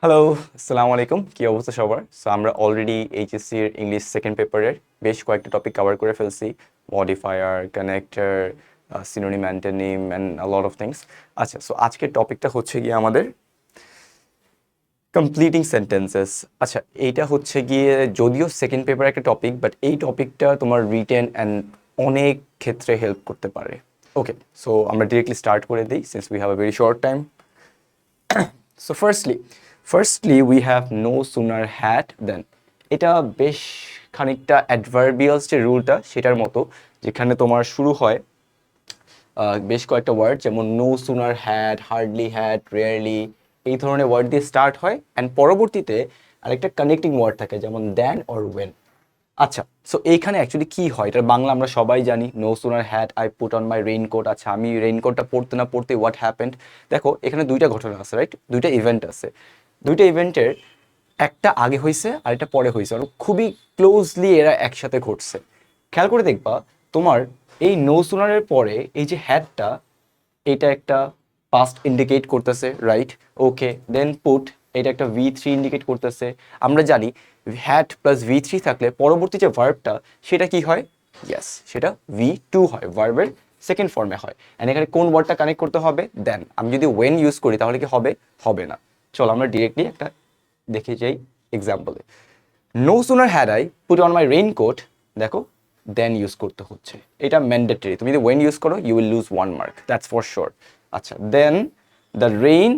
Hello, আসসালামু আলাইকুম। কি অবস্থা সবার? সো আমরা অলরেডি এইচএসসির ইংলিশ সেকেন্ড পেপারের বেশ কয়েকটা টপিক কভার করে ফেলছি। Modifier, connector, synonym, antonym and a lot of things. আচ্ছা, সো আজকের টপিকটা হচ্ছে গিয়ে আমাদের কমপ্লিটিং সেন্টেন্সেস। আচ্ছা, এইটা হচ্ছে গিয়ে যদিও সেকেন্ড পেপার একটা টপিক, বাট এই টপিকটা তোমার রিটেন অ্যান্ড অনেক ক্ষেত্রে হেল্প করতে পারে। ওকে, সো আমরা ডিরেক্টলি স্টার্ট করে দিই since we have a very short time. So firstly we have no sooner had then. এটা বেশ খানিকটা অ্যাডভার্বিয়ালস যে রুলটা সেটার মতো, যেখানে তোমার শুরু হয় বেশ কয়েকটা ওয়ার্ড, যেমন no sooner had, hardly had, rarely, এই ধরনের ওয়ার্ড দিয়ে স্টার্ট হয় অ্যান্ড পরবর্তীতে আরেকটা কানেক্টিং ওয়ার্ড থাকে যেমন দেন অর ওয়েন। আচ্ছা, সো এইখানে অ্যাকচুয়ালি কি হয়, এটার বাংলা আমরা সবাই জানি, no sooner had I put on my raincoat. আচ্ছা, আমি রেইনকোটটা পড়তে না পড়তে হোয়াট হ্যাপেন্ড। দেখো এখানে দুইটা ঘটনা আছে, রাইট? দুইটা ইভেন্ট আছে। দুইটা ইভেন্টের একটা আগে হয়েছে আর একটা পরে হয়েছে, আর খুবই ক্লোজলি এরা একসাথে ঘটছে। খেয়াল করে দেখবা তোমার এই নো সুনারের পরে এই যে হ্যাডটা, এটা একটা পাস্ট ইন্ডিকেট করতেছে, রাইট? ওকে, দেন পুট, এটা একটা V3 ইন্ডিকেট করতেছে। আমরা জানি হ্যাড প্লাস V3 থাকলে পরবর্তী যে ভার্বটা সেটা কি হয়? ইয়েস, সেটা V2 হয়, ভার্বের সেকেন্ড ফর্মে হয়। অ্যান্ড এখানে কোন ওয়ার্ডটা কানেক্ট করতে হবে? দেন। আমি যদি ওয়েন ইউজ করি তাহলে কি হবে? হবে না। চলো আমরা ডিরেক্টলি একটা দেখে যাই এক্সাম্পলে। No sooner had I put on my raincoat, দেখো দেন ইউজ করতে হচ্ছে, এটা ম্যান্ডেটরি। তুমি যদি ওয়েন ইউজ করো you will lose 1 mark, that's for sure. আচ্ছা, দেন দ্য রেইন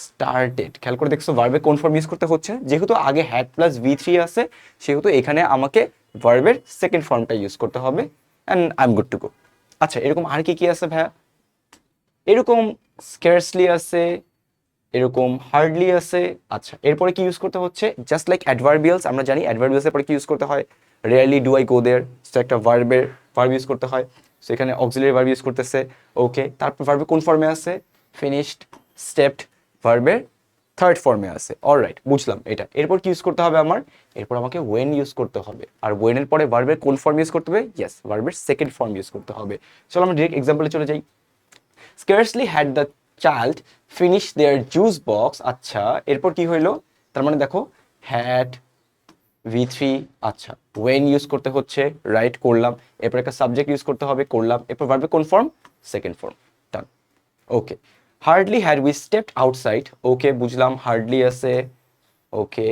স্টার্টেড, খেয়াল করে দেখছো ভার্বে কোন ফর্ম ইউজ করতে হচ্ছে? যেহেতু আগে হ্যাড প্লাস V3 আছে সেহেতু এখানে আমাকে ভার্বের সেকেন্ড ফর্মটা ইউজ করতে হবে and I am good to go. আচ্ছা, এরকম আর কি কি আছে ভাইয়া? এরকম স্কার্সলি আছে, এরকম হার্ডলি আছে। আচ্ছা, এরপরে কি ইউজ করতে হচ্ছে? জাস্ট লাইক অ্যাডভার্বিয়ালস, আমরা জানি অ্যাডভার্বিয়ালসের পরে কি ইউজ করতে হয়? Rarely do I go there, so একটা ভার্ব ইউজ করতে হয়। সো এখানে অক্সিলারি ভার্ব ইউজ করতেছে। ওকে, তারপর ভার্বে কোন ফর্মে আছে? ফিনিশড, স্টেপড, ভার্বের থার্ড ফর্মে আছে। অলরাইট, বুঝলাম এটা। এরপর কি ইউজ করতে হবে আমার? এরপর আমাকে ওয়েন ইউজ করতে হবে। আর ওয়েনের পরে ভার্বের কোন ফর্ম ইউজ করতে হবে? ইয়েস, ভার্বের সেকেন্ড ফর্ম ইউজ করতে হবে। চলো আমরা ডিরেক্ট এক্সাম্পলে চলে যাই। Scarcely had the child finished their juice box. আচ্ছা, এরপর কি হইলো? তার মানে দেখো had V3, আচ্ছা when ইউজ করতে হচ্ছে, রাইট, করলাম। এরপর একটা সাবজেক্ট ইউজ করতে হবে, করলাম। এরপর ভার্বে কোন form? Second form, done. Okay, hardly had we stepped outside, okay বুঝলাম, হার্ডলি আছে, ওকে,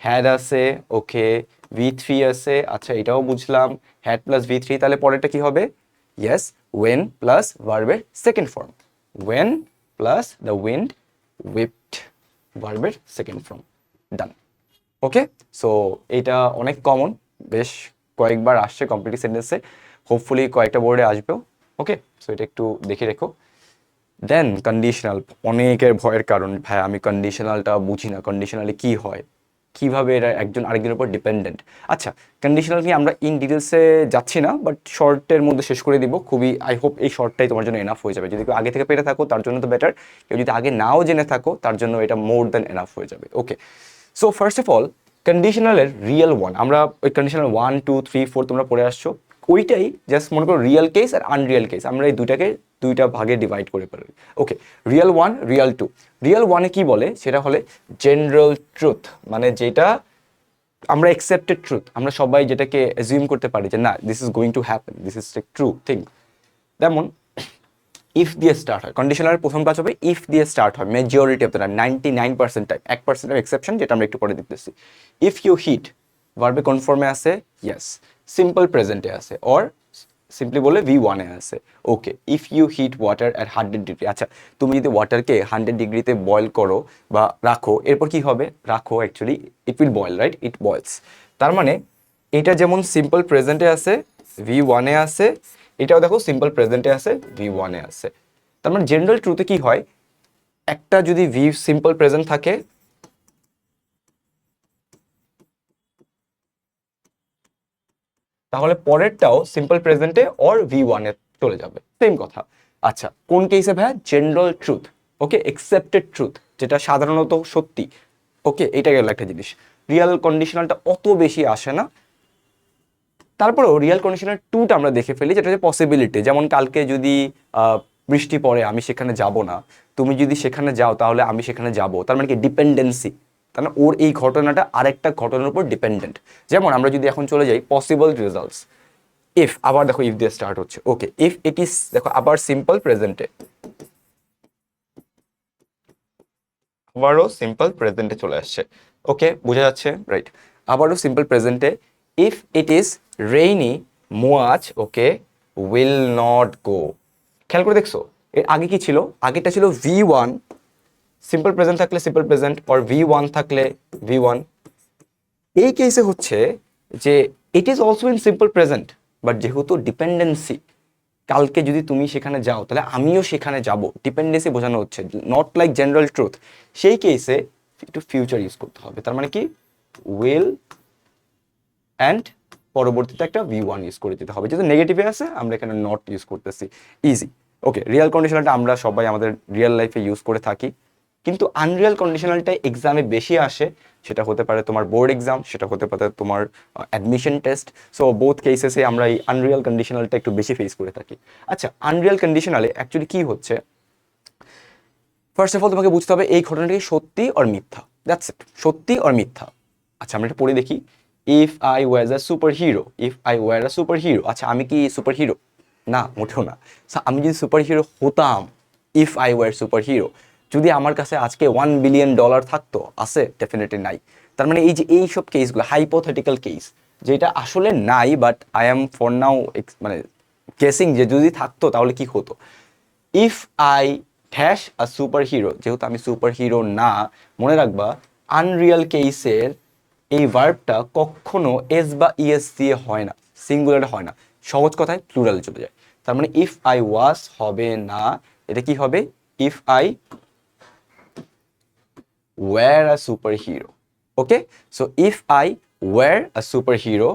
হ্যাড আছে, ওকে, V3 আছে, আচ্ছা এটাও বুঝলাম, হ্যাড প্লাস V3, তাহলে পরেরটা কি হবে? ইয়েস, ওয়েন প্লাস ভার্বের second form, when plus the wind whipped, ভার্বের second form, done. Okay, so এইটা অনেক কমন, বেশ কয়েকবার আসছে কমপ্লিট সেন্টেন্সে, হোপফুলি কয়েকটা বোর্ডে আসবেও। ওকে, সো এটা একটু দেখে রেখো। দেন কন্ডিশনাল, অনেকের ভয়ের কারণ, ভাই আমি কন্ডিশনালটা বুঝি না, কন্ডিশনালে কি হয়, কিভাবে এরা একজন আরেকজনের উপর ডিপেন্ডেন্ট। আচ্ছা, কন্ডিশনাল নিয়ে আমরা ইন ডিটেলসে যাচ্ছি না, বাট শর্টের মধ্যে শেষ করে দিব খুবই। আই হোপ এই শর্টটাই তোমার জন্য এনাফ হয়ে যাবে। যদি কেউ আগে থেকে পেরে থাকো তার জন্য তো বেটার, কেউ যদি আগে নাও জেনে থাকো তার জন্য এটা মোর দ্যান এনাফ হয়ে যাবে। Okay, so first of all কন্ডিশনালের রিয়েল ওয়ান, আমরা ওই কন্ডিশনাল 1 2 3 4 তোমরা পড়ে আসছো, ওইটাই জাস্ট মনে করো রিয়েল কেস আর আনরিয়েল কেস, আমরা এই দুইটাকে দুইটা ভাগে ডিভাইড করে পারি। Okay, real one, real two. Real ওয়ানে কি বলে? সেটা হলে জেনারেল ট্রুথ, মানে যেটা আমরা অ্যাকসেপ্টেড ট্রুথ, আমরা সবাই যেটাকে অ্যাজিউম করতে পারি যে না this is going to happen, this is a true thing. যেমন ইফ দিয়ে স্টার্ট হয়, কন্ডিশনালের প্রথম কাজ হবে ইফ দিয়ে স্টার্ট হয় majority of the time, 99% time, 1% exception যেটা আমরা একটু পরে দেখতেছি। ইফ ইউ হিট, ভার্বে কোন ফর্মে আছে? ইয়েস, সিম্পল প্রেজেন্টে আছে, অর সিম্পলি বলে V1 এ আছে। Okay, if you hit water at 100 degree, আচ্ছা তুমি যদি ওয়াটারকে 100 ডিগ্রিতে বয়েল করো বা রাখো, এরপর কি হবে? রাখো, actually it will boil, right, it boils. তার মানে এটা যেমন সিম্পল প্রেজেন্টে আছে, V1 এ আছে, এটাও দেখো সিম্পল প্রেজেন্টে আছে, V1 এ আছে। তার মানে জেনারেল ট্রুথে কি হয়, একটা যদি সিম্পল প্রেজেন্ট থাকে তাহলে পরেরটাও সিম্পল প্রেজেন্টে অর V1 এ চলে যাবে, সেম কথা। আচ্ছা, কোন কেসে ভাইয়া? জেনারেল ট্রুথ, ওকে, অ্যাকসেপ্টেড ট্রুথ, যেটা সাধারণত সত্যি। ওকে, এটা গেল একটা জিনিস। রিয়াল কন্ডিশনালটা অত বেশি আসে না, তারপরেও রিয়াল কন্ডিশনাল টুটা আমরা দেখে ফেলি, যেটা হচ্ছে পসিবিলিটি। যেমন কালকে যদি বৃষ্টি পড়ে আমি সেখানে যাব না, তুমি যদি সেখানে যাও তাহলে আমি সেখানে যাব, তার মানে কি? ডিপেন্ডেন্সি, তাই না, ওর এই ঘটনাটা আরেকটা ঘটনার উপর ডিপেন্ডেন্ট। যেমন আমরা যদি এখন চলে যাই পসিবল রেজাল্টস, ইফ, আবার দেখো ইফ দিয়ে স্টার্ট হচ্ছে, ওকে ইফ ইট ইজ, দেখো আবার সিম্পল প্রেজেন্টে, আবারও সিম্পল প্রেজেন্টে চলে আসছে, ওকে বোঝা যাচ্ছে, রাইট। আবারও সিম্পল প্রেজেন্টে, if it is rainy much, okay will not go. খেয়াল করে দেখছো এর আগে কি ছিল, আগেটা ছিল V1, সিম্পল প্রেজেন্ট থাকলে সিম্পল প্রেজেন্ট, অর V1 থাকলে V1। এই কেসে হচ্ছে যে it is also in simple present, but যেহেতু ডিপেন্ডেন্সি, কালকে যদি তুমি সেখানে যাও তাহলে আমিও সেখানে যাব, ডিপেন্ডেন্সি বোঝানো হচ্ছে, নট লাইক জেনারেল ট্রুথ। সেই কেসে একটু ফিউচার ইউজ করতে হবে, তার মানে কি উইল অ্যান্ড পরবর্তীতে একটা V1 ইউজ করে দিতে হবে, যেহেতু নেগেটিভে আছে আমরা এখানে নট ইউজ করতেছি, ইজি। ওকে, রিয়াল কন্ডিশনালটা আমরা সবাই আমাদের রিয়েল লাইফে ইউজ করে থাকি, কিন্তু আনরিয়াল কন্ডিশনালটাই এক্সামে বেশি আসে, সেটা হতে পারে তোমার বোর্ড এক্সাম, সেটা হতে পারে তোমার অ্যাডমিশন টেস্ট। সো বোথ কেসেসে আমরা এই আনরিয়াল কন্ডিশনালটা একটু বেশি ফেস করে থাকি। আচ্ছা, আনরিয়াল কন্ডিশনালে অ্যাকচুয়ালি কি হচ্ছে, ফার্স্ট অফ অল তোমাকে বুঝতে হবে এই ঘটনাটি সত্যি আর মিথ্যা, দ্যাটস ইট, সত্যি আর মিথ্যা। আচ্ছা আমরা এটা পড়ে দেখি, if I was a super hero, if I were a superhero, আচ্ছা আমি কি সুপার হিরো? না, মোটেও না। আমি যদি সুপার হিরো হতাম, if I were super hero, যদি আমার কাছে আজকে $1 বিলিয়ন থাকতো, আছে? ডেফিনেটলি নাই। তার মানে এই যে এইসব কেসগুলো হাইপোথেটিক্যাল কেস, যেটা আসলে নাই, but I am for now মানে গেসিং যে যদি থাকতো তাহলে কি হতো। If I dash a super hero, যেহেতু আমি সুপার হিরো না, মনে রাখবা আনরিয়াল কেসের এই ভার্বটা কখনো এস বা ইএস দিয়ে হয় না, সিঙ্গুলারে হয় না, সহজ কথায় প্লুরালে চলে যায়। তার মানে ইফ আই ওয়াজ হবে না, এটা কি হবে, if I were a superhero. Okay, so if I were a superhero,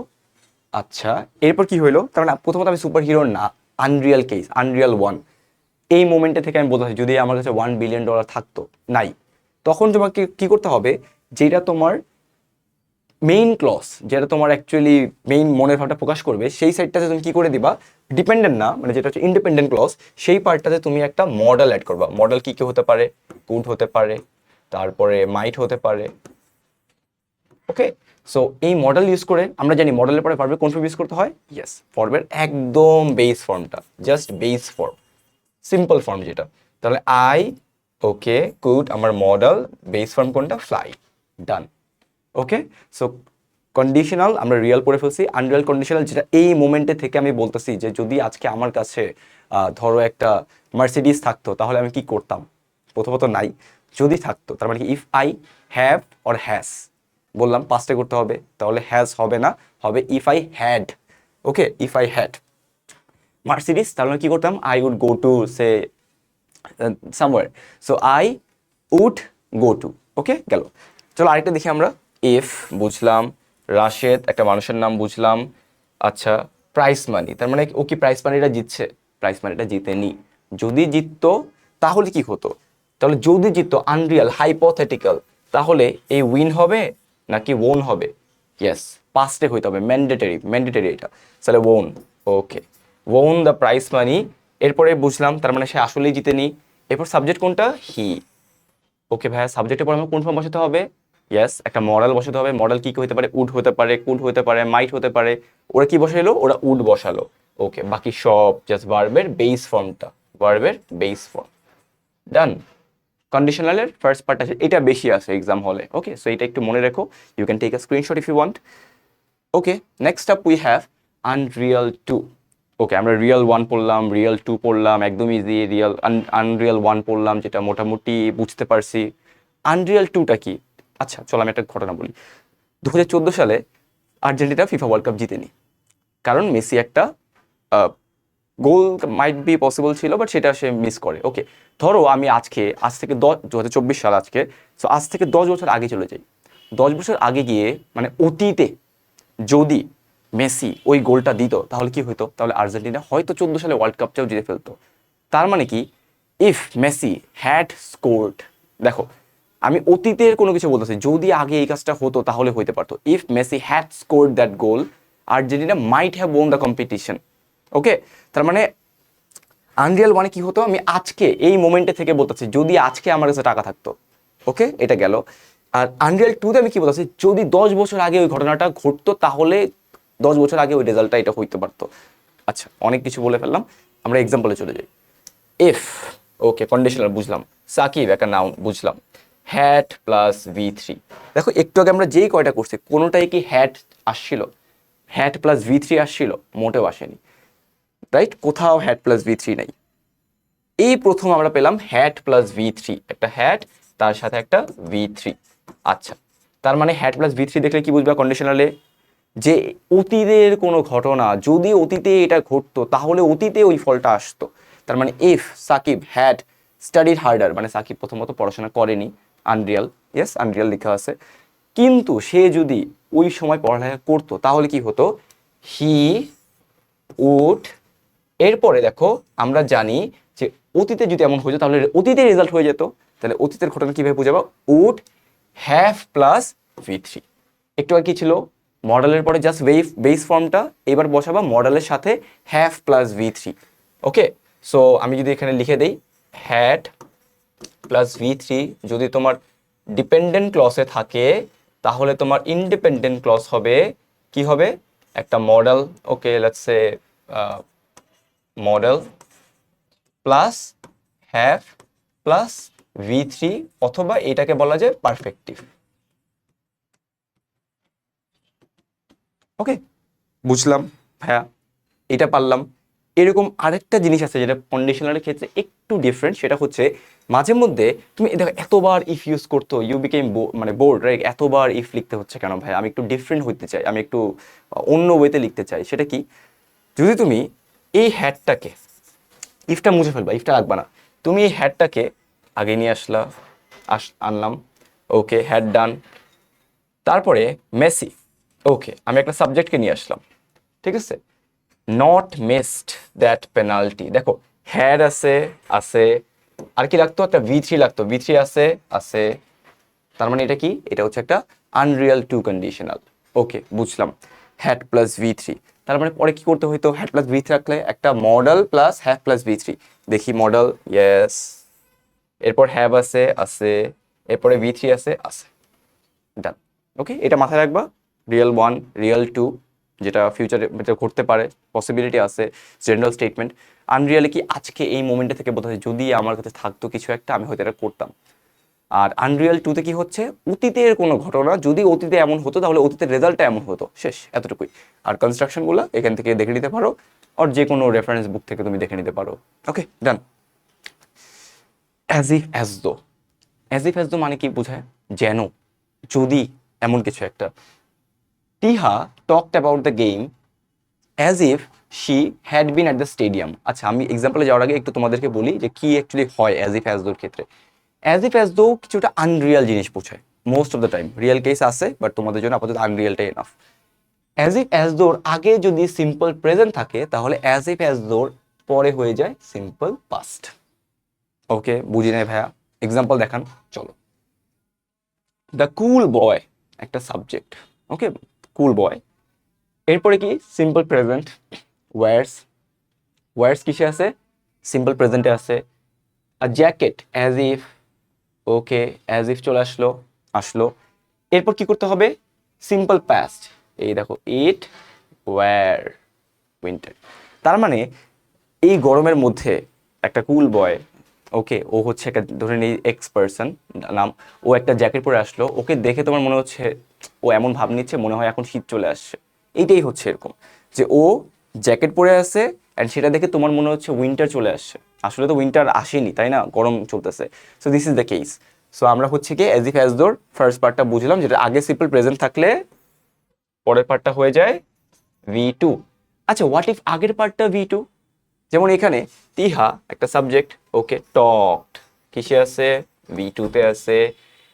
আচ্ছা এরপর কি হইলো, তার মানে প্রথমত আমি সুপার হিরো না, আনরিয়াল কেস, আনরিয়াল ওয়ান। এই মোমেন্টে থেকে আমি বলতে চাই যদি আমার কাছে $1 বিলিয়ন থাকতো, নাই, তখন তোমাকে কি করতে হবে, যেটা তোমার মেইন ক্লস, যেটা তোমার অ্যাকচুয়ালি মেইন মনের ভাবটা প্রকাশ করবে, সেই সাইডটাতে তুমি কি করে দিবা, ডিপেন্ডেন্ট না, মানে যেটা হচ্ছে ইন্ডিপেন্ডেন্ট ক্লস, সেই পার্টটাতে তুমি একটা মডেল অ্যাড করবা। মডেল কি কি হতে পারে, কুড হতে পারে, তারপরে মাইট হতে পারে। ওকে, সো এই মডেল ইউজ করে আমরা জানি মডেলের পরে ভার্বের কোন ফর্ম ইউজ করতে হয়, ইয়েস ভার্বের একদম বেস ফর্মটা, just base form, simple form যেটা। তাহলে আই, ওকে কুড, আমার মডেল, বেস ফর্ম কোনটা, ফ্লাই, ডান। ওকে, সো কন্ডিশনাল আমরা রিয়েল পড়ে ফেলছি। আনরিয়াল কন্ডিশনাল যেটা এই মোমেন্টে থেকে আমি বলতেছি যে যদি আজকে আমার কাছে ধরো একটা মার্সিডিজ থাকতো তাহলে আমি কি করতাম, প্রথমত নাই, যদি থাকতো তার মানে কি if I have or has, বললাম পাস্টে করতে হবে, তাহলে হ্যাজ হবে না, হবে if I had. Okay, if I had Mercedes, তাহলে কি করতাম, I would go to say somewhere, so I would go to. Okay গেল, চলো আরেকটা দেখি আমরা। ইফ বুঝলাম, রাশেদ একটা মানুষের নাম বুঝলাম, আচ্ছা প্রাইস মানি, তার মানে ও কি প্রাইস মানিটা জিতছে, প্রাইস মানিটা জিতেনি। যদি জিততো তাহলে কি হতো, তাহলে যদি জিততো আনরিয়াল হাইপোথেটিক্যাল, তাহলে এই উইন হবে নাকি ওন হবে, ইয়েস পাস্টে হইতে হবে, ম্যান্ডেটরি, ম্যান্ডেটরি এটা, তাহলে won. Okay, won the price money, এরপরে বুঝলাম তার মানে সে আসলেই জিতেনি। এরপর সাবজেক্ট কোনটা, হি। ওকে ভাইয়া, সাবজেক্টের পর আমার কোন ফর্ম বসাতে হবে, ইয়েস একটা মডেল বসাতে হবে। মডেল কি কি হতে পারে, উড হতে পারে, কুড হতে পারে, মাইট হতে পারে। ওরা কি বসাইলো, ওরা উড বসালো। ওকে, বাকি সব জাস্ট ভার্বের বেস ফর্মটা, ভার্বের বেস ফর্ম, ডান। কন্ডিশনালের ফার্স্ট পার্ট আছে, এটা বেশি আসে এক্সাম হলে। ওকে, সো এটা একটু মনে রেখো, you can take a screenshot if you want. Okay, next up we have unreal two. Okay, আমরা রিয়েল ওয়ান পড়লাম, রিয়েল টু পড়লাম, একদম ইজি। রিয়েল আনরিয়াল ওয়ান পড়লাম, যেটা মোটামুটি বুঝতে পারছি। আনরিয়াল টুটা কি, আচ্ছা চলো আমি একটা ঘটনা বলি। 2014 সালে আর্জেন্টিনা ফিফা ওয়ার্ল্ড কাপ জিতেনি, কারণ মেসি একটা গোল মাইট বি পসিবল ছিল, বাট সেটা সে মিস করে। ওকে, ধরো আমি আজ থেকে 2024 সাল আজকে, সো আজ থেকে 10 বছর আগে চলে যাই। 10 বছর আগে গিয়ে মানে অতীতে যদি মেসি ওই গোলটা দিত তাহলে কি হতো, তাহলে আর্জেন্টিনা হয়তো 14 সালে ওয়ার্ল্ড কাপটাও জিতে ফেলতো। তার মানে কি, ইফ মেসি হ্যাড স্কোরড, দেখো আমি অতীতের কোনো কিছু বলতেছি, যদি আগে এই কাজটা হতো তাহলে হইতে পারতো। If Messi had scored that goal, Argentina might have won the competition. Okay, তার মানে আনরিয়াল মানে কি হতো, আমি আজকে এই মোমেন্টে থেকে বলতেছি যদি আজকে আমার কাছে টাকা থাকতো। ওকে, এটা গেল। আর আনরিয়াল 2-তে আমি কি বলছি, যদি 10 বছর আগে ওই ঘটনাটা ঘটতো তাহলে 10 বছর আগে ওই রেজাল্টটা এটা হইতে পারতো। আচ্ছা, অনেক কিছু বলে ফেললাম, আমরা এক্সাম্পলে চলে যাই। ইফ, ওকে কন্ডিশনাল বুঝলাম, সাকিব একটা নাউন বুঝলাম, হ্যাট প্লাস V3। দেখো একটু আগে আমরা যেই কয়টা করছি কোনোটাই কি হ্যাট আসছিল, হ্যাট প্লাস V3 আসছিল? মোটেও আসেনি, রাইট? কোথাও হ্যাট প্লাস V3 নাই। এই প্রথম আমরা পেলাম হ্যাট প্লাস V3, একটা হ্যাট তার সাথে একটা V3। আচ্ছা, তার মানে হ্যাট প্লাস V3 দেখলে কি বুঝবা কন্ডিশনালে? যে অতীতের কোনো ঘটনা যদি অতীতে এটা ঘটতো তাহলে অতীতে ওই ফলটা আসতো। তার মানে if Sakib had studied harder, মানে সাকিব প্রথমত পড়াশোনা করেনি, আনরিয়াল, ইয়েস আনরিয়াল লেখা আছে, কিন্তু সে যদি ওই সময় পড়ালেখা করতো তাহলে কি হতো? হি উড, এরপরে দেখো আমরা জানি যে অতীতে যদি এমন হয়ে যেত তাহলে অতীতে রেজাল্ট হয়ে যেত, তাহলে অতীতের ঘটনা কিভাবে বুঝাবো? Would have plus V3। একটু আর কি ছিল, মডেলের পরে জাস্ট বেস ফর্মটা, এবার বসাবা মডেলের সাথে have plus V3। Okay, so আমি যদি এখানে লিখে দেই হ্যাড প্লাস V3 যদি তোমার ডিপেন্ডেন্ট ক্লসে থাকে তাহলে তোমার ইন্ডিপেন্ডেন্ট ক্লস হবে কি হবে? একটা model, okay let's say model plus have plus V3, অথবা এটাকে বলা যায় পারফেক্টিভ। ওকে, বুঝলাম হ্যাঁ, এটা পারলাম। এরকম আরেকটা জিনিস আছে যেটা কন্ডিশনালের ক্ষেত্রে একটু ডিফারেন্ট, সেটা হচ্ছে মাঝে মধ্যে তুমি দেখো এতবার ইফ ইউজ করতো, ইউ বিকেম মানে বোর্ড, রাইট? এতবার ইফ লিখতে হচ্ছে কেন ভাই? আমি একটু ডিফারেন্ট হইতে চাই, আমি একটু অন্য ওয়েতে লিখতে চাই। সেটা কি? যদি তুমি এই হ্যাডটাকে, ইফটা মুছে ফেলবা, ইফটা রাখবা না, তুমি এই হ্যাডটাকে আগে নিয়ে আসলা, আনলাম, ওকে হ্যাড ডান, তারপরে মেসি, ওকে আমি একটা সাবজেক্টকে নিয়ে আসলাম, ঠিক আছে, নট মিসড দ্যাট পেনাল্টি। দেখো হ্যাড আছে, আছে, আর কি লাগতো? একটা V3 লাগতো, V3 আছে, আছে, তার মানে এটা কি? এটা হচ্ছে একটা আনরিয়াল 2 কন্ডিশনাল। ওকে বুঝলাম, হ্যাড প্লাস V3, তার মানে পরে কি করতে হইতো? হ্যাড প্লাস V3 রাখলে একটা model plus have plus V3, দেখি মডেল, ইয়েস, এরপর হ্যাভ আছে, আছে, এরপরে V3 আছে, আছে, ডান। ওকে, এটা মাথায় রাখবা, রিয়েল 1 রিয়েল 2 যেটা ফিউচারে ঘটতে পারে, পসিবিলিটি আছে, জেনারেল স্টেটমেন্ট। আনরিয়ালে কি আজকে এই মোমেন্টে থেকে বোঝা যায় যদি আমার কাছে থাকতো কিছু একটা আমি হয়তো এটা করতাম। আর আনরিয়াল 2-তে কি হচ্ছে? অতীতের কোনো ঘটনা যদি অতীতে এমন হতো তাহলে অতীতের রেজাল্টটা এমন হতো, শেষ, এতটুকুই। আর কনস্ট্রাকশনগুলো এখান থেকে দেখে নিতে পারো, আর যে কোনো রেফারেন্স বুক থেকে তুমি দেখে নিতে পারো। Okay done. As if as though, as if as though মানে কি বোঝায়? যেন, যদি, এমন কিছু একটা। টিহা talked about the game as if she had been at the stadium. আচ্ছা, আমি এক্সাম্পলে যাওয়ার আগে একটু তোমাদেরকে বলি যে কি অ্যাকচুয়ালি হয় অ্যাজ ইফ অ্যাজ দোর ক্ষেত্রে। অ্যাজ ইফ অ্যাজ দো কিছুটা আনরিয়াল জিনিস বোঝায় most of the time, real case আছে বাট তোমাদের জন্য আপাতত আনরিয়ালটাই এনাফ। অ্যাজ ইফ অ্যাজ দোর আগে যদি সিম্পল প্রেজেন্ট থাকে তাহলে অ্যাজ ইফ অ্যাজ দোর পরে হয়ে যায় সিম্পল পাস্ট। ওকে, বুঝি নাই ভাইয়া, এক্সাম্পল দেখান, চলো। দ্য কুল বয় একটা সাবজেক্ট, ওকে কুল বয়, এরপরে কি? সিম্পল প্রেজেন্ট, ওয়ার্স, ওয়ার্স কিসে আছে? সিম্পল প্রেজেন্টে আছে। আর jacket as if, okay as if চলে আসলো, আসলো, এরপর কি করতে হবে? সিম্পল পাস্ট, এই দেখো ইট ওয়্যার উইন্টার। তার মানে এই গরমের মধ্যে একটা কুল বয়, ওকে ও হচ্ছে একটা ধরে নিই এক্স পার্সন নাম, ও একটা জ্যাকেট পরে আসলো, ওকে দেখে তোমার মনে হচ্ছে, ও এমন ভাব নিচ্ছে মনে হয় এখন শীত চলে আসছে। এইটাই হচ্ছে এরকম যে ও জ্যাকেট পরে আছে অ্যান্ড সেটা দেখে তোমার মনে হচ্ছে উইন্টার চলে আসছে, আসলে তো উইন্টার আসেনি, তাই না? গরম চলতেছে। So this is the case. So আমরা হচ্ছে কি অ্যাজ ইফ অ্যাজ দোর ফার্স্ট পার্টটা বুঝলাম, যেটা আগে সিম্পল প্রেজেন্ট থাকলে পরের পার্টটা হয়ে যায় V2। আচ্ছা, হোয়াট ইফ আগের পার্টটা V2? যেমন এখানে তিহা একটা সাবজেক্ট, ওকে টকড কিসে আছে? V2-তে আছে।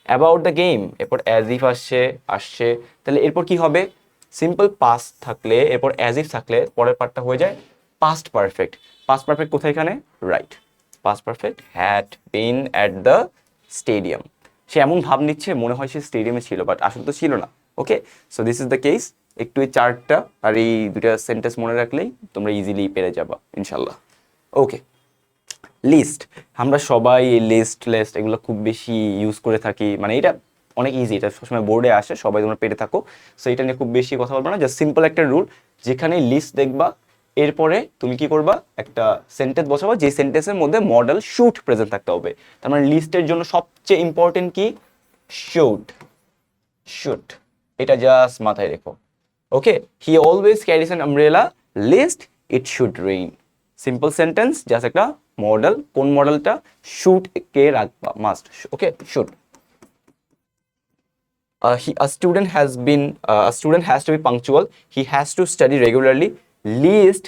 অ্যাবাউট দ্য গেম, এরপর অ্যাজ ইফ আসছে, আসছে, তাহলে এরপর কি হবে? সিম্পল পাস্ট থাকলে এরপর অ্যাজ ইফ থাকলে পরের পার্টটা হয়ে যায় পাস্ট পারফেক্ট। পাস্ট পারফেক্ট কোথায় এখানে? Right, past perfect had been at the stadium. সে এমন ভাব নিচ্ছে মনে হয় সে স্টেডিয়ামে ছিল বাট আসলে তো ছিল না। Okay, so this is the case. একটু এই চারটা আর এই দুটা সেন্টেন্স মনে রাখলেই তোমরা ইজিলি পেরে যাবা ইনশাল্লাহ। ওকে, লিস্ট, আমরা সবাই এই লিস্ট লিস্ট এগুলো খুব বেশি ইউজ করে থাকি, মানে এটা অনেক ইজি, এটা সবসময় বোর্ডে আসে, সবাই তোমরা পেরে থাকো। সো এটা নিয়ে খুব বেশি কথা বলবো না, জাস্ট সিম্পল একটা রুল, যেখানে লিস্ট দেখবা এরপরে তুমি কি করবা, একটা সেন্টেন্স বসাবা যে সেন্টেন্সের মধ্যে মডেল শুড প্রেজেন্ট থাকতে হবে। তার মানে লিস্টের জন্য সবচেয়ে ইম্পর্টেন্ট কি, শুড, শুড, এটা জাস্ট মাথায় রেখো। Okay, he always carries an umbrella, lest it should rain. Simple sentence, just একটা মডেল, কোন মডেলটা, শুড কে রাখবা, must, okay, should. A student has to be punctual, he has to study regularly, least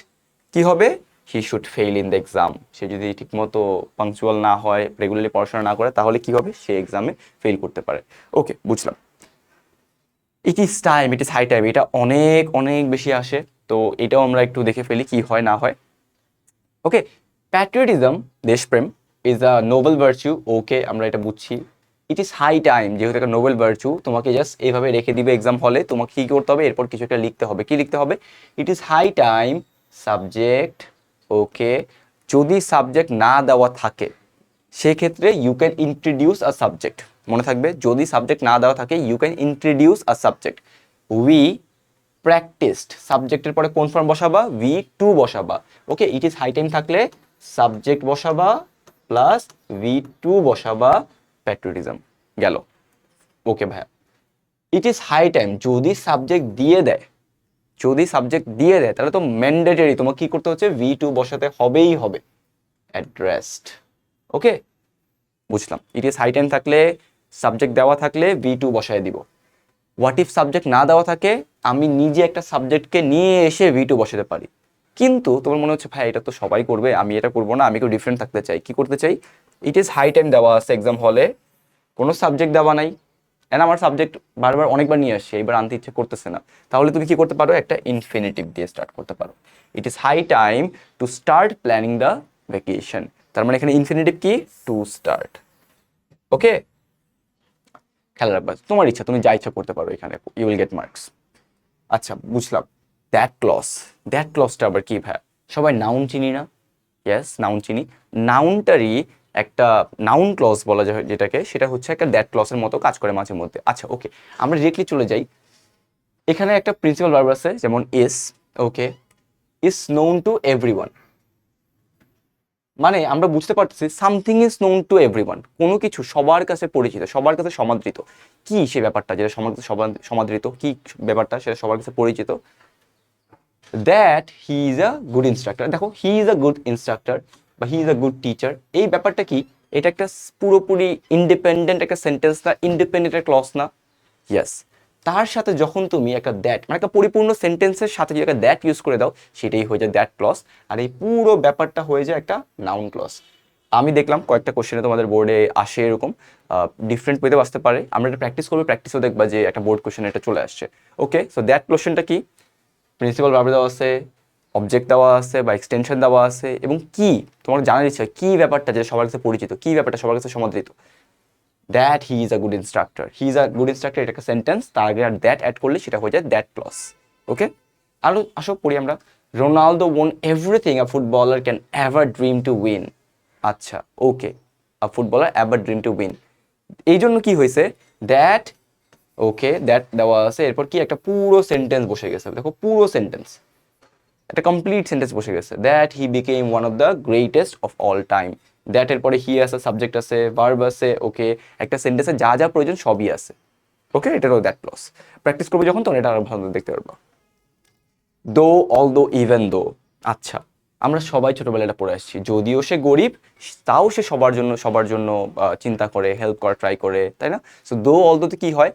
কি হবে, he should fail in the exam। সে যদি ঠিকমতো punctual না হয়, রেগুলারলি পড়াশোনা না করে, তাহলে কি হবে, সে এক্সামে ফেল করতে পারে। ওকে, বুঝলাম। It is time, it is high time, এটা অনেক অনেক বেশি আসে, তো এটাও আমরা একটু দেখে ফেলি কি হয় না হয়। ওকে, প্যাট্রিয়টিজম, দেশপ্রেম, ইজ আ নোবেল ভার্চু। ওকে, আমরা এটা বুঝছি। ইট ইজ হাই টাইম, যেহেতু একটা নোবেল ভার্চু, তোমাকে জাস্ট এইভাবে রেখে দিবে এক্সাম হলে, তোমাকে কী করতে হবে, এরপর কিছু একটা লিখতে হবে। কি লিখতে হবে, it is high time, subject. Okay, যদি সাবজেক্ট না দেওয়া থাকে সেক্ষেত্রে you can introduce a subject. মনে থাকবে, যদি সাবজেক্ট না দেওয়া থাকে you can introduce a subject. We practised, সাবজেক্টের পরে কোন ফর্ম বসাবা, V2 বসাবা। Okay, it is high time থাকলে সাবজেক্ট বসাবা প্লাস V2 বসাবা, প্যাট্রিয়টিজম গেল। ওকে ভাইয়া, ইট ইজ হাই টাইম, যদি সাবজেক্ট দিয়ে দেয়, যদি সাবজেক্ট দিয়ে দেয় তাহলে তো ম্যান্ডেটরি, তোমাকে কি করতে হচ্ছে, V2 বসাতে হবেই হবে, অ্যাড্রেসড। ওকে, বুঝলাম। ইট ইজ হাই টাইম থাকলে, সাবজেক্ট দেওয়া থাকলে V2 বসায় দিব। হোয়াট ইফ সাবজেক্ট না দেওয়া থাকে, আমি নিজে একটা সাবজেক্টকে নিয়ে এসে V2 বসাতে পারি। কিন্তু তোমার মনে হচ্ছে ভাই এটা তো সবাই করবে, আমি এটা করবো না, আমি একটু ডিফারেন্ট থাকতে চাই। কি করতে চাই, ইট ইজ হাই টাইম দেওয়া আছে এক্সাম হলে, কোনো সাবজেক্ট দেওয়া নাই, এন্ড আমার সাবজেক্ট বারবার অনেকবার নিয়ে আসছে, এবার আনতে ইচ্ছে করতেছে না, তাহলে তুমি কি করতে পারো, একটা ইনফিনিটিভ দিয়ে স্টার্ট করতে পারো। It is high time to start planning the vacation. তার মানে এখানে ইনফিনিটিভ কি, টু স্টার্ট। ওকে, খেয়াল রাখবা, তোমার ইচ্ছা, তুমি যা ইচ্ছা করতে পারো এখানে, ইউ উইল গেট মার্কস। আচ্ছা, বুঝলাম। দ্যাট ক্লস, দ্যাট ক্লসটা আবার কি ভাই, সবাই নাউন চিনি না, ইয়েস নাউন চিনি, নাউনটারই একটা নাউন ক্লজ বলা যায় যেটাকে, সেটা হচ্ছে একটা দ্যাট ক্লসের মতো কাজ করে মাঝে মধ্যে। আচ্ছা ওকে, আমরা ডিরেক্টলি চলে যাই, এখানে একটা প্রিন্সিপাল ভার্ব আছে যেমন ইস। ওকে, ইজ নোন টু এভরিওয়ান, মানে আমরা বুঝতে পারতেছি something is known to everyone, কোনো কিছু সবার কাছে পরিচিত, সবার কাছে সমাদৃত। কি সে ব্যাপারটা যেটা সবার কাছে সমাদৃত, কি ব্যাপারটা সেটা সবার কাছে পরিচিত, that he is a good instructor. দেখো, he is a good instructor বা he is a good teacher, এই ব্যাপারটা কি, এটা একটা পুরোপুরি ইন্ডিপেন্ডেন্ট একটা সেন্টেন্স না, ইন্ডিপেন্ডেন্ট একটা ক্লজ না, ইয়েস। তার সাথে যখন তুমি একটা দ্যাট, মানে একটা পরিপূর্ণ সেন্টেন্সের সাথে যদি একটা দ্যাট ইউজ করে দাও, সেটাই হয়ে যায় দ্যাট ক্লজ, আর এই পুরো ব্যাপারটা হয়ে যায় একটা নাউন ক্লজ। আমি দেখলাম কয়েকটা কোশ্চেনে তোমাদের বোর্ডে আসে এরকম, ডিফারেন্ট ওয়েতেও আসতে পারে, আমরা এটা প্র্যাকটিস করবো, প্র্যাকটিসও দেখবা যে একটা বোর্ড কোশ্চেন এটা চলে আসছে। ওকে, সো দ্যাট কোশ্চেনটা কি, প্রিন্সিপাল ভার্ব দেওয়া আছে, অবজেক্ট দেওয়া আছে বা এক্সটেনশন দেওয়া আছে, এবং কি তোমার জানার ইচ্ছা কি ব্যাপারটা যে সবার কাছে পরিচিত, কি ব্যাপারটা সবার কাছে সমাদৃত, that he is a good instructor, he is a good instructor, এটা একটা সেন্টেন্স, তার আগে আর দ্যাট অ্যাড করলে সেটা হয়ে যায় দ্যাট ক্লজ। ওকে, আরো আসো পড়ি আমরা, Ronaldo won everything a footballer can ever dream to win. আচ্ছা okay, a footballer ever dream to win, এই জন্য কি হয়েছে, দ্যাট, ওকে দ্যাট দেওয়া আছে, এরপর কি একটা পুরো সেন্টেন্স বসে গেছে, দেখো পুরো সেন্টেন্স, একটা কমপ্লিট সেন্টেন্স বসে গেছে, that he became one of the greatest of all time. That এর পরে হি আছে, সাবজেক্ট আছে, ভার্ব আছে। ওকে, একটা সেন্টেন্সে যা যা প্রয়োজন সবই আছে। ওকে, এটারও দ্যাট ক্লজ, প্র্যাকটিস করবো যখন তখন এটা আরো ভালো দেখতে পারবো। দো, অল দো, ইভেন দো। আচ্ছা, আমরা সবাই ছোটবেলায় এটা পড়ে আসছি, যদিও সে গরিব তাও সে সবার জন্য চিন্তা করে, হেল্প করা ট্রাই করে, তাই না? সো দো অল দোতে কি হয়,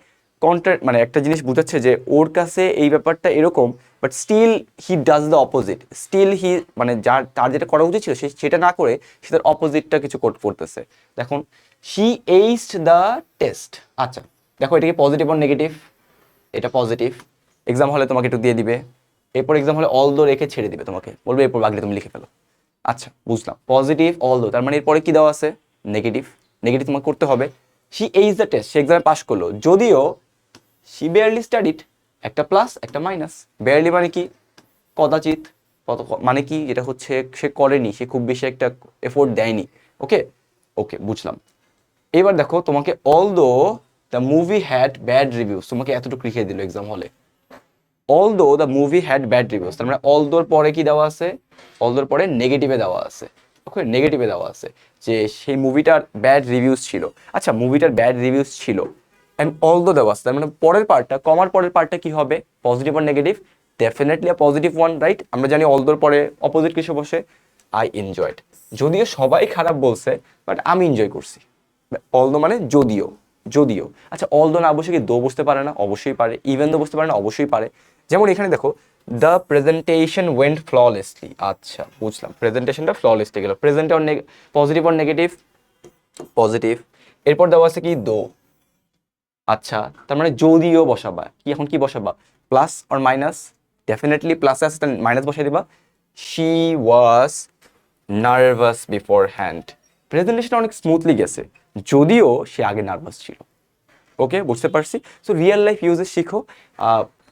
মানে একটা জিনিস বোঝাচ্ছে যে ওর কাছে এই ব্যাপারটা এরকম, but still he does the opposite, still he, মানে তার যেটা করা উচিত ছিল সেটা না করে সে তার অপোজিটটা কিছু করতেছে। দেখুন, শি এইসড দ্য টেস্ট। আচ্ছা দেখো, এটা কি পজিটিভ আর নেগেটিভ, এটা পজিটিভ, এক্সাম হলে তোমাকে একটু দিয়ে দিবে, এরপর এক্সাম হলে অল দো রেখে ছেড়ে দিবে, তোমাকে বলবে এরপর বাগলে তুমি লিখে ফেলো। আচ্ছা বুঝলাম, পজিটিভ অল দো, তার মানে এরপরে কি দেওয়া আছে, নেগেটিভ, নেগেটিভ তোমাকে করতে হবে। শি এইজ দ্য টেস্ট, সে এক্সামে পাস করলো, যদিও শি বেয়ারলি স্টাডিড, একটা প্লাস একটা মাইনাস। বেয়ারলি মানে কি, কদাচিৎ, মানে কি, এটা হচ্ছে সে করেনি, সে খুব বেশি একটা এফোর্ট দেয়নি। ওকে, ওকে বুঝলাম। এবার দেখো, তোমাকে অল দো the movie had bad reviews, তোমাকে এতটুকু লিখে দিল এক্সাম হলে। Although the movie had bad reviews, তার মানে অলদোর পরে কি দেওয়া আছে, অলদোর পরে নেগেটিভে দেওয়া আছে। ওকে, নেগেটিভে দেওয়া আছে যে সেই মুভিটার ব্যাড রিভিউস ছিল। আচ্ছা, মুভিটার ব্যাড রিভিউস ছিল অ্যান্ড অলদো দেওয়া আছে, তার মানে পরের পার্টটা, কমার পরের পার্টটা কি হবে, পজিটিভ আর negative? Definitely a positive one, right? আমরা জানি অলদোর পরে অপোজিট কিছু বসে, আই এনজয়েড। যদিও সবাই খারাপ বলছে, বাট আমি এনজয় করছি। অলদো মানে যদিও, যদিও। আচ্ছা, অলদো না বসে কি দো বসতে পারে না? অবশ্যই পারে। ইভেন দো বসতে পারে না? অবশ্যই পারে। যেমন এখানে দেখো, দ্য প্রেজেন্টেশন ওয়েন্ট ফ্ললেসলি। আচ্ছা, বুঝলাম, প্রেজেন্টেশনটা ফ্ললেসলি গেল। Present or positive or negative? Positive. এরপর দেওয়া আছে কি, দো। আচ্ছা, তার মানে যদিও বসাবা, কি এখন কি বসাবা, plus or minus? Definitely plus আছে, তাহলে মাইনাস বসাই দিবা। She was nervous beforehand. প্রেজেন্টেশনটা অনেক স্মুথলি গেছে, যদিও সে আগে নার্ভাস ছিল। ওকে, বুঝতে পারছি। সো রিয়েল লাইফ ইউজেস শিখো,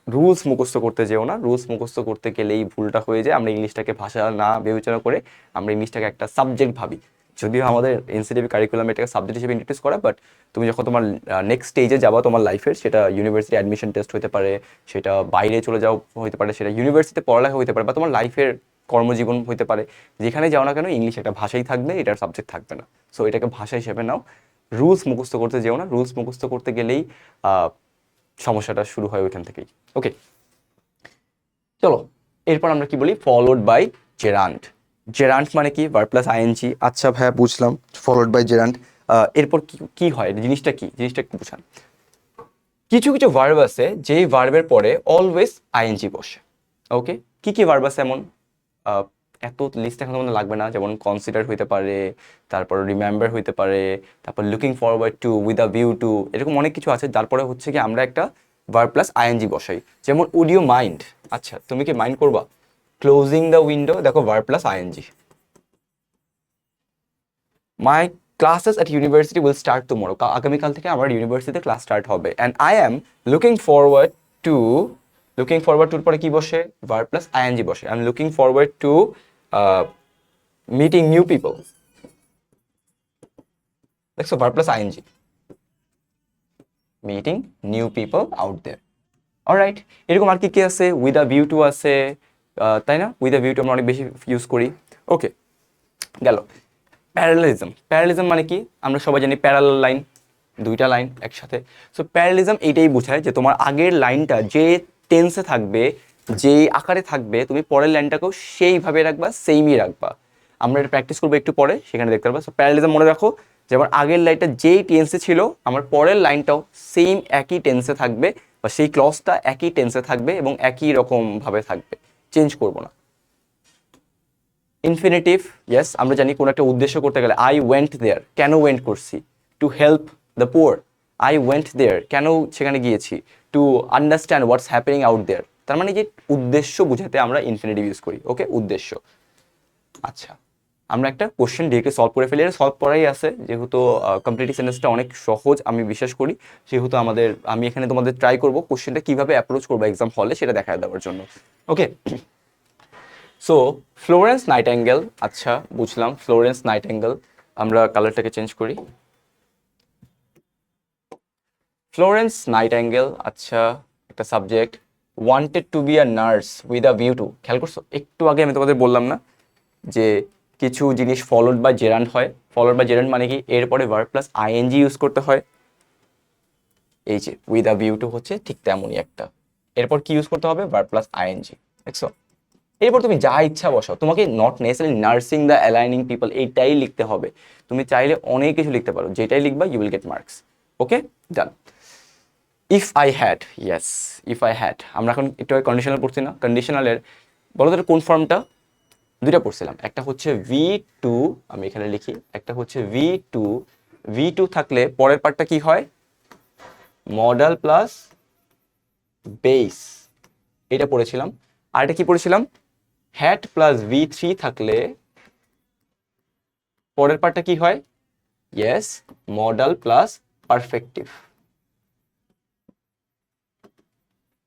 রুলস মুখস্থ করতে যেও না। রুলস মুখস্থ করতে গেলেই ভুলটা হয়ে যায়। আমরা ইংলিশটাকে ভাষা না বিবেচনা করে আমরা ইংলিশটাকে একটা সাবজেক্ট ভাবি। যদিও আমাদের এনসিটিভি কারিকুলাম এটাকে সাবজেক্ট হিসেবে ইন্ট্রোডিউস করা, বাট তুমি যখন তোমার নেক্সট স্টেজে যাবা তোমার লাইফের, সেটা ইউনিভার্সিটি অ্যাডমিশন টেস্ট হতে পারে, সেটা বাইরে চলে যাও হতে পারে, সেটা ইউনিভার্সিটিতে পড়ালেখা হতে পারে, বা তোমার লাইফের কর্মজীবন হতে পারে, যেখানে যাও না কেন ইংলিশ একটা ভাষাই থাকবে, এটার সাবজেক্ট থাকবে না। সো এটাকে ভাষা হিসেবে নাও। রুলস মুখস্থ করতে যেও না। রুলস মুখস্থ করতে গেলেই সমস্যাটা শুরু হয় ওইখান থেকেই। ওকে, চলো এরপর আমরা কি বলি, ফলোড বাই জেরান্ড। জেরান্ড মানে কি, ভার্ব প্লাস আইএনজি। আচ্ছা ভাইয়া, বুঝলাম, ফলোড বাই জেরান্ড। এরপর কি হয়, জিনিসটা কি, জিনিসটা একটু বুঝান। কিছু কিছু ভার্ব আছে যেই ভার্বের পরে অলওয়েজ আইএনজি বসে। ওকে, কি কি ভার্ব আছে এমন? এত লিস্ট এখন তোমাদের লাগবে না। যেমন কনসিডার হইতে পারে, তারপর রিমেম্বার হইতে পারে, তারপর looking forward two, with a view to, এরকম অনেক কিছু আছে। তারপরে হচ্ছে কি আমরা একটা ভার্ব প্লাস আইএনজি বসাই। যেমন উড ইউ মাইন্ড, আচ্ছা তুমি কি মাইন্ড করবা? ক্লোজিং দ্য উইন্ডো, দেখো verb plus ING. My classes at university will start tomorrow, আগামীকাল থেকে আমার ইউনিভার্সিটিতে ক্লাস স্টার্ট হবে। And I am looking forward to, looking forward টুর পরে কি বসে, ভার্ব প্লাস আইএনজি বসে। I am looking forward to meeting new people, দেখছো verb plus ING, meeting new people out there. Alright, এরকম আর কি কি আছে, উইথ আ ভিউ টু আছে, তাই না? উইথ আ ভিউ টু আমরা অনেক বেশি ইউজ করি। ওকে, গেল। প্যারালিজম, প্যারালিজম মানে কি আমরা সবাই জানি, প্যারালাল লাইন, দুইটা লাইন একসাথে। সো প্যারালিজম এইটাই বোঝায় যে তোমার আগের লাইনটা যে টেন্সে থাকবে, যেই আকারে থাকবে, তুমি পরের লাইনটাকেও সেইভাবে রাখবা, সেমই রাখবা। আমরা এটা প্র্যাকটিস করবো একটু পরে, সেখানে দেখতে পারবা। সো প্যারালিজম মনে রাখো যে আমার আগের লাইনটা যেই টেন্সে ছিল, আমার পরের লাইনটাও সেম একই টেন্সে থাকবে, বা সেই ক্লজটা একই টেন্সে থাকবে এবং একই রকমভাবে থাকবে, চেঞ্জ করবো না। ইনফিনিটিভ, ইয়েস, আমরা জানি কোনো একটা উদ্দেশ্য করতে গেলে, আই ওয়েন্ট দেয়ার, কেন ওয়েন্ট করছি? To help the poor. I went there, কেন সেখানে গিয়েছি? To understand what's happening out there. তার মানে যে উদ্দেশ্য বোঝাতে আমরা ইনফিনিটিভ ইউজ করি। ওকে, উদ্দেশ্য। আচ্ছা, আমরা একটা কোশ্চেন ডিরেক্টলি সলভ করে ফেলি। এটা সলভ করাই আছে, যেহেতু কমপ্লিট সেন্টেন্সটা অনেক সহজ আমি বিশ্বাস করি, সেহেতু আমি এখানে তোমাদের ট্রাই করবো কোশ্চেনটা কীভাবে অ্যাপ্রোচ করবো এক্সাম হলে সেটা দেখা দেওয়ার জন্য। ওকে, সো ফ্লোরেন্স নাইটেঙ্গেল, আচ্ছা বুঝলাম, ফ্লোরেন্স নাইটেঙ্গেল। আমরা কালারটাকে চেঞ্জ করি। ফ্লোরেন্স নাইটেঙ্গেল, আচ্ছা একটা subject, wanted to be a nurse with a view to. খেয়াল করছো, একটু আগে আমি তোমাদের বললাম না যে কিছু জিনিস ফলোড বাই জেরান্ড হয়। ফলোড বাই জেরান্ড মানে কি, এরপরে ভার্ব প্লাস আইএনজি ইউজ করতে হয়। এই যে উইথ আ ভিউ টু হচ্ছে ঠিক তেমনই একটা। এরপর কি ইউজ করতে হবে, ভার্ব প্লাস আইএনজি, দেখছো? এরপর তুমি যা ইচ্ছা বসাও, তোমাকে not necessary nursing the aligning people এইটাই লিখতে হবে। তুমি চাইলে অনেক কিছু লিখতে পারো, যেটাই লিখবা you will get marks. Okay, done. If I had, yes, if I had. আমরা এখন একটু কন্ডিশনাল পড়ছি না? কন্ডিশনালের বলো তো কোন ফর্মটা? দুইটা পড়ছিলাম, একটা হচ্ছে ভি টু, আমি এখানে লিখি, একটা হচ্ছে ভি টু। ভি টু থাকলে পরের পার্টটা কি হয়, মডেল প্লাস বেস, এটা পড়েছিলাম। আর এটা কি পড়েছিলাম, হ্যাড প্লাস ভি থ্রি থাকলে পরের পার্টটা কি হয়, ইয়েস, মডেল প্লাস পারফেক্টিভ।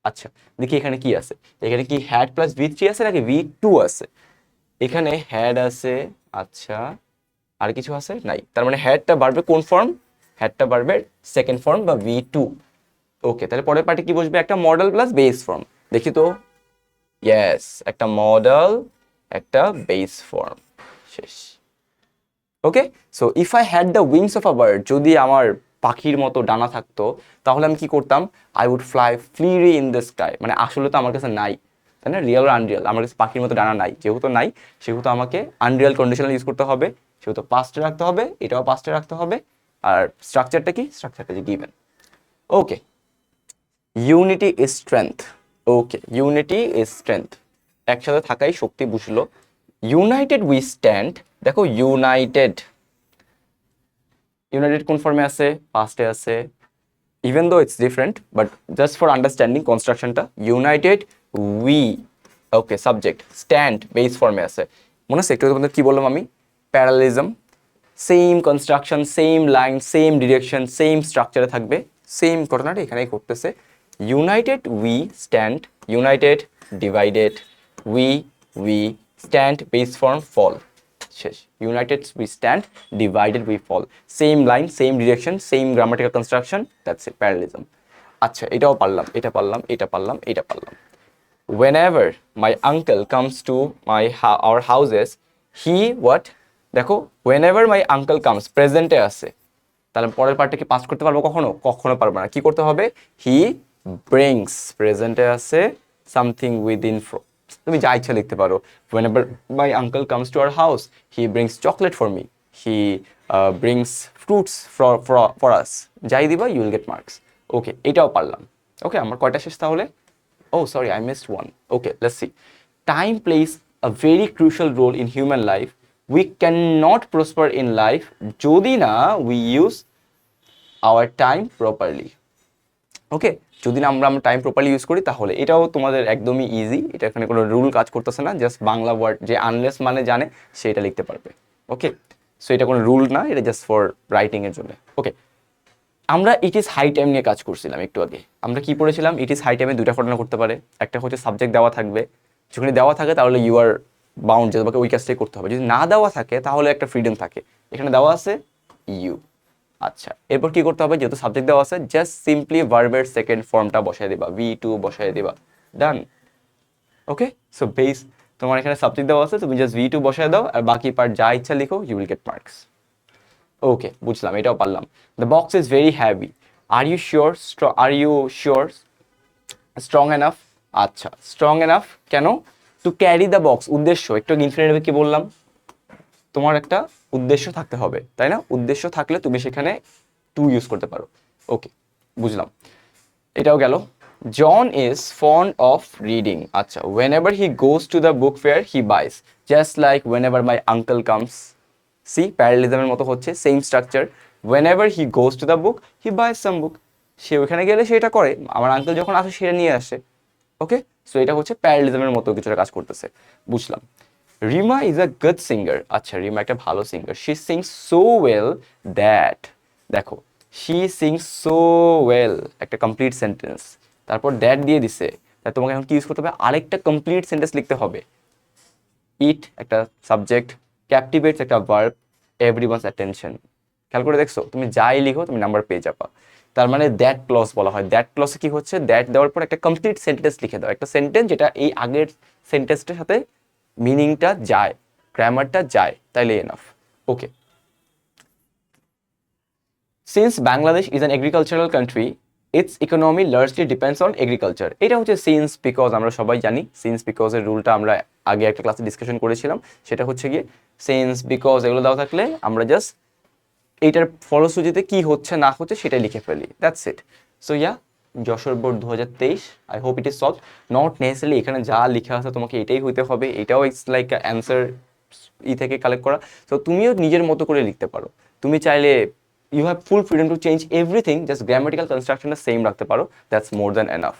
আচ্ছা, দেখি এখানে কি আছে। এখানে কি হ্যাড প্লাস ভি থ্রি আছে নাকি ভি টু আছে? এখানে হ্যাড আছে, আচ্ছা, আর কিছু আছে নাই। তার মানে হ্যাডটা বাড়বে কোন ফর্ম, হ্যাডটা ভার্বের সেকেন্ড ফর্ম বা V2। ওকে, তাহলে পরের পার্টে কি বসবে? একটা মডেল প্লাস বেস ফর্ম। দেখি তো, ইয়েস, একটা মডেল, একটা বেস ফর্ম, শেষ। Okay, so if I had the wings of a bird, যদি আমার পাখির মতো ডানা থাকতো তাহলে আমি কি করতাম? I would fly freely in the sky. মানে আসলে তো আমার কাছে নাই, তাই না? রিয়েল আর আনরিয়েল, আমার কাছে পাখির মতো ডানা নাই, যেহেতু নাই সেহেতু আমাকে আনরিয়েল কন্ডিশনাল ইউজ করতে হবে, সেহেতু পাস্টে রাখতে হবে, এটাও পাস্টে রাখতে হবে। আর স্ট্রাকচারটা কি? স্ট্রাকচারটা যে given. Okay, unity is strength. Okay, unity is strength, একসাথে থাকাই শক্তি, বুঝলো। United we stand. দেখো ইউনাইটেড, ইউনাইটেড কোন ফর্মে আছে? পাস্টে আছে, even though it's different, but just for understanding কনস্ট্রাকশনটা, united we, okay, subject, stand base ফর্মে আছে। মনে আছে একটু তোমাদের কি বললাম আমি? Parallelism, same construction, same line, same direction, same স্ট্রাকচারে থাকবে, সেম ঘটনাটা এখানেই ঘটতেছে। United we stand, United, divided, we stand base form fall, শেষ। United we stand, divided we fall, same line, same direction, same grammatical construction, that's it, parallelism. আচ্ছা, এটাও পারলাম, এটা পারলাম, এটা পারলাম, এটা পারলাম। Whenever my uncle comes to our houses, he what? দেখো whenever my uncle comes, প্রেজেন্টে আছে, তাহলে পরের পার্টটা কি পাস করতে পারবো? কখনো কখনো পারবো না। কি করতে হবে? হি ব্রিংস, প্রেজেন্টে আছে, সামথিং উইদিন, তুমি যা ইচ্ছা লিখতে পারো। whenever my uncle comes to our house, he brings chocolate for me, he brings fruits for us, যাই দিবা you will get marks। ওকে, এটাও পারলাম। ওকে, আমার কয়টা শেষ তাহলে? Oh, sorry, I missed one. Okay, let's see. Time plays a very crucial role in human life. We cannot prosper in life যদি না we use our time properly. ওকে, যদি না আমরা টাইম প্রপারলি ইউজ করি তাহলে। এটাও তোমাদের একদমই ইজি, এটা এখানে কোনো রুল কাজ করতেছে না, জাস্ট বাংলা ওয়ার্ড যে আনলেস মানে জানে সেটা লিখতে পারবে। ওকে, সো এটা কোনো রুল না, এটা জাস্ট ফর রাইটিংয়ের জন্য। ওকে, আমরা ইট ইজ হাই টাইম নিয়ে কাজ করছিলাম একটু আগে। আমরা কি পড়েছিলাম? ইট ইজ হাই টাইমে দুইটা ঘটনা করতে পারে, একটা হচ্ছে সাবজেক্ট দেওয়া থাকবে, যখন দেওয়া থাকে তাহলে ইউ আর বাউন্ড, যে তোমাকে ওই কাজটাই করতে হবে। যদি না দেওয়া থাকে তাহলে একটা ফ্রিডম থাকে, এখানে দেওয়া আছে ইউ। আচ্ছা, এরপর কি করতে হবে? যেহেতু সাবজেক্ট দেওয়া আছে, জাস্ট সিম্পলি ভার্বের সেকেন্ড ফর্মটা বসাই দিবা, V2 বসাই দিবা, ডান। ওকে, সো বেস, তোমার এখানে সাবজেক্ট দেওয়া আছে, তুমি জাস্ট V2 বসায় দাও, আর বাকি পার্ট যা ইচ্ছা লিখো, you will get marks. Okay, বুঝলাম, এটাও পারলাম। The box is very heavy, are you sure, strong enough? আচ্ছা, স্ট্রং এনাফ কেন? টু ক্যারি দ্য বক্স, উদ্দেশ্য, একটু ইনফিনিটিভে কি বললাম? তোমার একটা উদ্দেশ্য থাকতে হবে, তাই না? উদ্দেশ্য থাকলে তুমি সেখানে টু ইউজ করতে পারো। ওকে, বুঝলাম, এটাও গেল। John is fond of reading. আচ্ছা, whenever he goes to the book fair he buys, just like whenever my uncle comes, see প্যারালিজমের মতো হচ্ছে, same structure. whenever he goes to the book he buys some book, সে ওখানে গেলে সেটা করে, আমার uncle যখন আসে সেটা নিয়ে আসে। ওকে, সো এটা হচ্ছে প্যারালিজমের মতো কিছুটা কাজ করতেছে, বুঝলাম। Rima is a good singer. আচ্ছা, রিমা একটা ভালো singer, she sings so well that, দেখো শি সিংস সো ওয়েল, একটা কমপ্লিট সেন্টেন্স, তারপর দ্যাট দিয়ে দিছে, তাই তোমাকে এখন কি ইউজ করতে হবে? আরেকটা কমপ্লিট সেন্টেন্স লিখতে হবে। ইট একটা সাবজেক্ট, ক্যাপটিভেটস একটা ভার্ব, এভরিওয়ানস অ্যাটেনশন। খেয়াল করে দেখছো, তুমি যাই লিখো তুমি নাম্বার পেয়ে যাবা। তার মানে দ্যাট ক্লজ বলা হয়। দ্যাট ক্লজে কি হচ্ছে? দ্যাট দেওয়ার পর একটা কমপ্লিট সেন্টেন্স লিখে দাও, একটা সেন্টেন্স যেটা এই আগের সেন্টেন্সটার সাথে মিনিংটা যায়, গ্রামারটা যায়, তাইলে enough. Okay, since Bangladesh is an agricultural country, it's economy largely depends on agriculture. এটা হচ্ছে সিন্স বিকজ, আমরা সবাই জানি সিন্স বিকজের রুলটা আমরা আগে একটা ক্লাসে ডিসকাশন করেছিলাম, সেটা হচ্ছে গিয়ে সিন্স বিকজ এগুলো দেওয়া থাকলে আমরা জাস্ট এইটার ফলশ্রুতিতে কি হচ্ছে না হচ্ছে সেটাই লিখে ফেলি, that's it. So yeah, Jessore board 2023, I hope it is solve. Not necessarily এখানে যা লেখা আছে তোমাকে এটাই হইতে হবে, এটাও ইটস লাইক অ্যান্সার থেকে কালেক্ট করা। তো তুমিও নিজের মতো করে লিখতে পারো, তুমি চাইলে you have full freedom to change everything, just grammatical কনস্ট্রাকশনটা সেম রাখতে পারো, that's more than enough.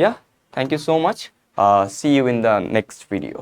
Yeah, thank you so much, see you in the next video.